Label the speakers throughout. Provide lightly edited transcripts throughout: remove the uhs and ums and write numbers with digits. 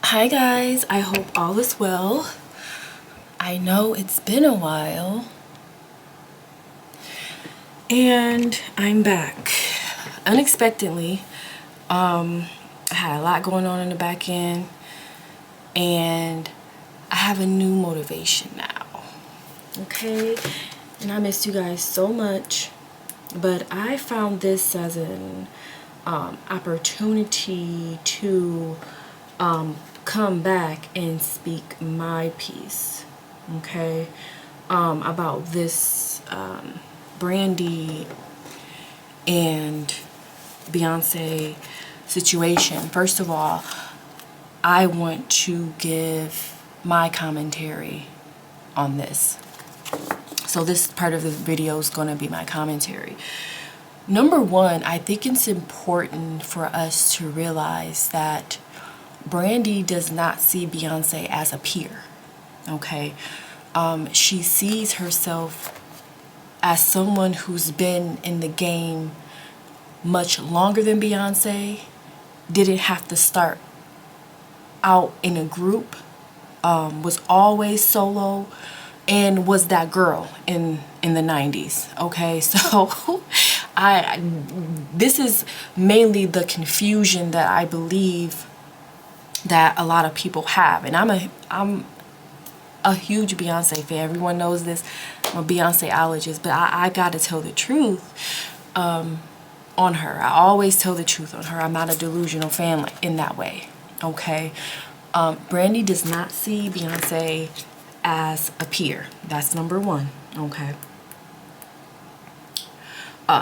Speaker 1: Hi guys, I hope all is well. I know it's been a while and I'm back unexpectedly. I had a lot going on in the back end and I have a new motivation now. Okay, and I missed you guys so much, but I found this as an opportunity to come back and speak my piece, okay, about this Brandy and Beyonce situation. First of all, I want to give my commentary on this. So this part of the video is going to be my commentary. Number one, I think it's important for us to realize that Brandy does not see Beyonce as a peer, okay? She sees herself as someone who's been in the game much longer than Beyonce, didn't have to start out in a group, was always solo, and was that girl in the 90s, okay? So this is mainly the confusion that I believe that a lot of people have, and I'm a huge Beyonce fan. Everyone knows this. I'm a Beyonceologist, but I gotta tell the truth on her. I always tell the truth on her. I'm not a delusional fan in that way, okay? Brandy does not see Beyonce as a peer. That's number one, okay?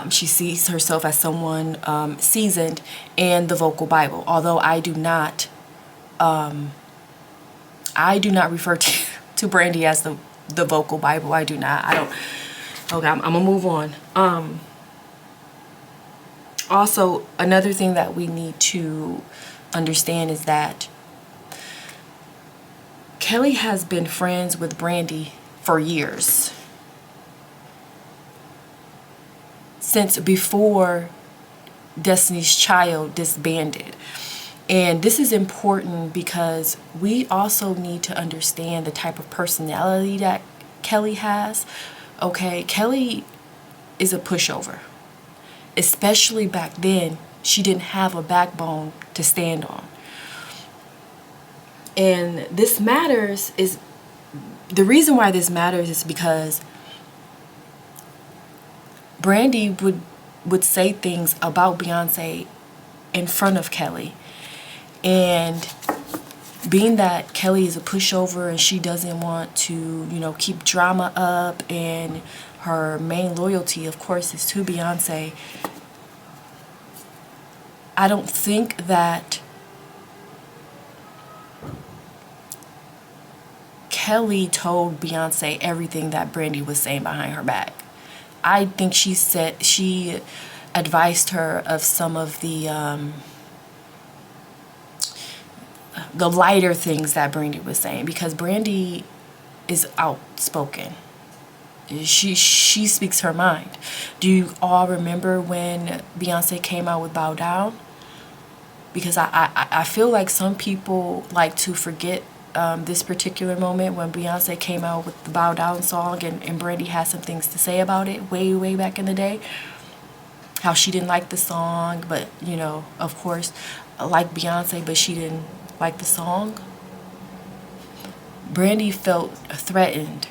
Speaker 1: She sees herself as someone seasoned in the vocal Bible, although I do not refer to Brandy as the vocal Bible. I do not. I don't. Okay, I'm gonna move on. Also, another thing that we need to understand is that Kelly has been friends with Brandy for years. Since before Destiny's Child disbanded. And this is important because we also need to understand the type of personality that Kelly has. Okay, Kelly is a pushover. Especially back then, she didn't have a backbone to stand on. And this matters is, the reason why this matters is because Brandy would say things about Beyonce in front of Kelly. And being that Kelly is a pushover and she doesn't want to, keep drama up, and her main loyalty, of course, is to Beyonce, I don't think that Kelly told Beyonce everything that Brandy was saying behind her back. I think she advised her of some of the lighter things that Brandy was saying, because Brandy is outspoken. She speaks her mind. Do you all remember when Beyonce came out with Bow Down? Because I feel like some people like to forget this particular moment when Beyonce came out with the Bow Down song, and Brandy had some things to say about it way back in the day. How she didn't like the song, but of course, like Beyonce, but she didn't like the song. Brandy felt threatened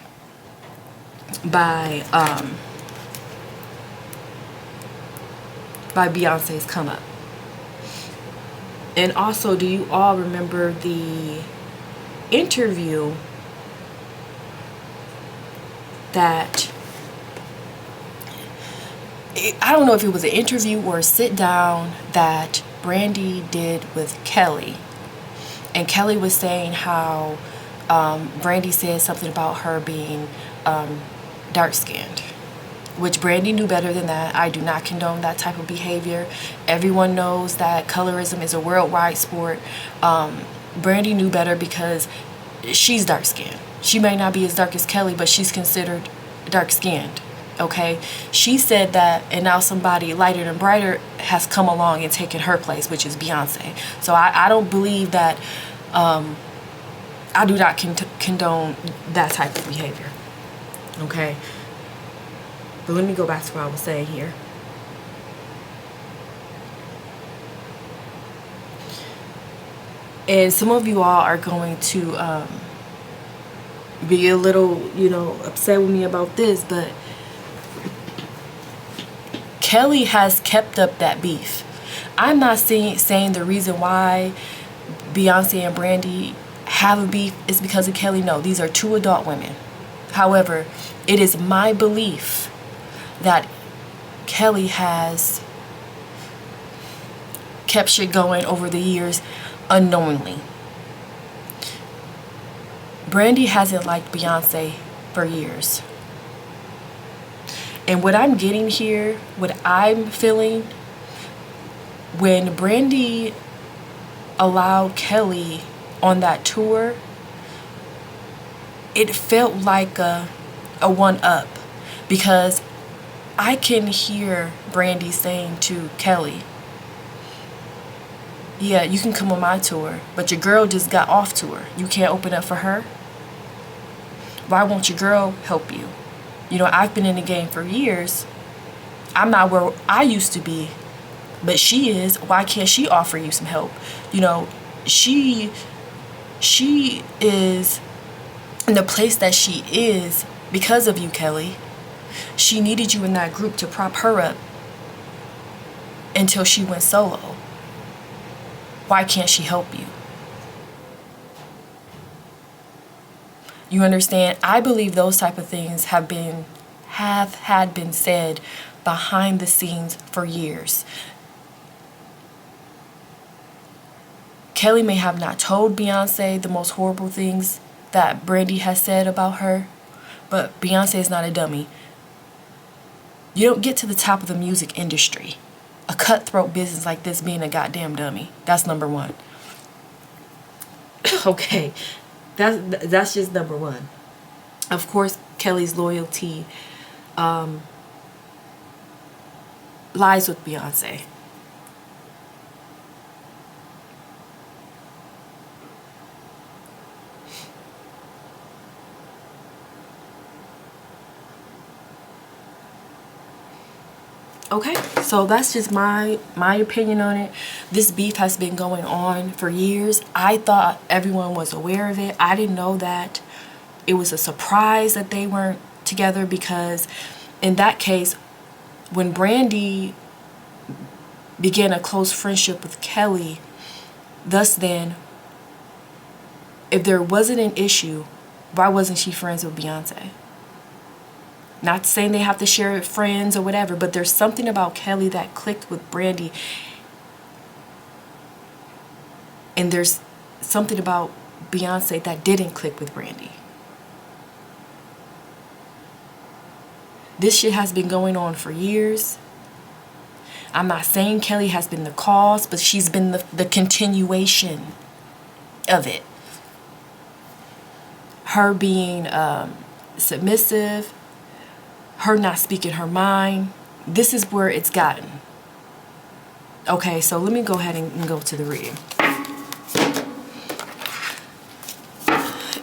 Speaker 1: by Beyonce's come up. And also, do you all remember the interview that, I don't know if it was an interview or a sit down that Brandy did with Kelly? And Kelly was saying how Brandy said something about her being dark-skinned, which Brandy knew better than that. I do not condone that type of behavior. Everyone knows that colorism is a worldwide sport. Brandy knew better because she's dark-skinned. She may not be as dark as Kelly, but she's considered dark-skinned. Okay, she said that, and now somebody lighter and brighter has come along and taken her place, which is Beyonce. So I don't believe that I do not condone that type of behavior. Okay? But let me go back to what I was saying here. And some of you all are going to be a little, upset with me about this, but Kelly has kept up that beef. I'm not saying the reason why Beyonce and Brandy have a beef is because of Kelly. No, these are two adult women. However, it is my belief that Kelly has kept shit going over the years unknowingly. Brandy hasn't liked Beyonce for years. And what I'm getting here, what I'm feeling, when Brandy allowed Kelly on that tour, it felt like a one-up, because I can hear Brandy saying to Kelly, yeah, you can come on my tour, but your girl just got off tour. You can't open up for her? Why won't your girl help you? I've been in the game for years. I'm not where I used to be, but she is. Why can't she offer you some help? She is in the place that she is because of you, Kelly. She needed you in that group to prop her up until she went solo. Why can't she help you? You understand? I believe those type of things have had been said behind the scenes for years. Kelly may have not told Beyonce the most horrible things that Brandy has said about her, but Beyonce is not a dummy. You don't get to the top of the music industry, a cutthroat business like this, being a goddamn dummy. That's number one. Okay. That's just number one. Of course, Kelly's loyalty lies with Beyonce. Okay, so that's just my opinion on it. This beef has been going on for years. I thought everyone was aware of it. I didn't know that it was a surprise that they weren't together, because in that case, when Brandy began a close friendship with Kelly, thus then, if there wasn't an issue, why wasn't she friends with Beyonce? Not saying they have to share friends or whatever, but there's something about Kelly that clicked with Brandy. And there's something about Beyonce that didn't click with Brandy. This shit has been going on for years. I'm not saying Kelly has been the cause, but she's been the continuation of it. Her being submissive, her not speaking her mind. This is where it's gotten. Okay, so let me go ahead and go to the reading.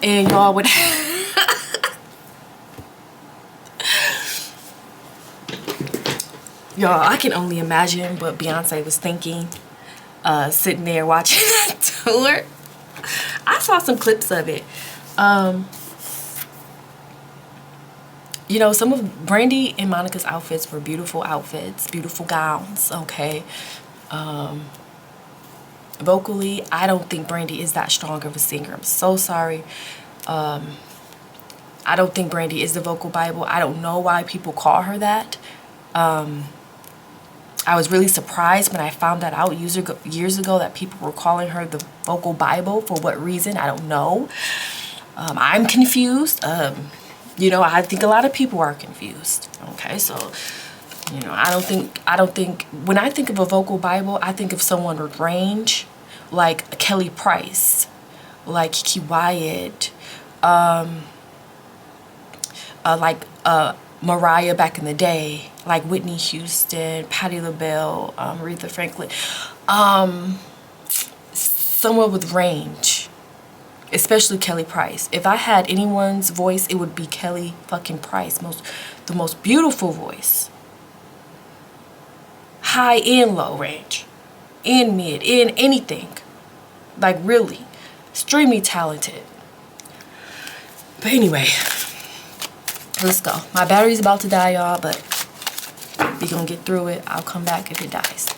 Speaker 1: And y'all would y'all, I can only imagine what Beyonce was thinking sitting there watching that tour. I saw some clips of it. Some of Brandy and Monica's outfits were beautiful outfits, beautiful gowns, okay? Vocally, I don't think Brandy is that strong of a singer. I'm so sorry. I don't think Brandy is the vocal Bible. I don't know why people call her that. I was really surprised when I found that out years ago that people were calling her the vocal Bible. For what reason? I don't know. I'm confused. I think a lot of people are confused. Okay, so I don't think when I think of a vocal Bible, I think of someone with range, like Kelly Price, like Kiki Wyatt, like Mariah back in the day, like Whitney Houston, Patti LaBelle, Aretha Franklin, someone with range. especially Kelly Price. If I had anyone's voice, it would be Kelly fucking Price. The most beautiful voice. High and low range. In mid. In anything. Like really. Extremely talented. But anyway. Let's go. My battery's about to die, y'all. But we're gonna get through it. I'll come back if it dies.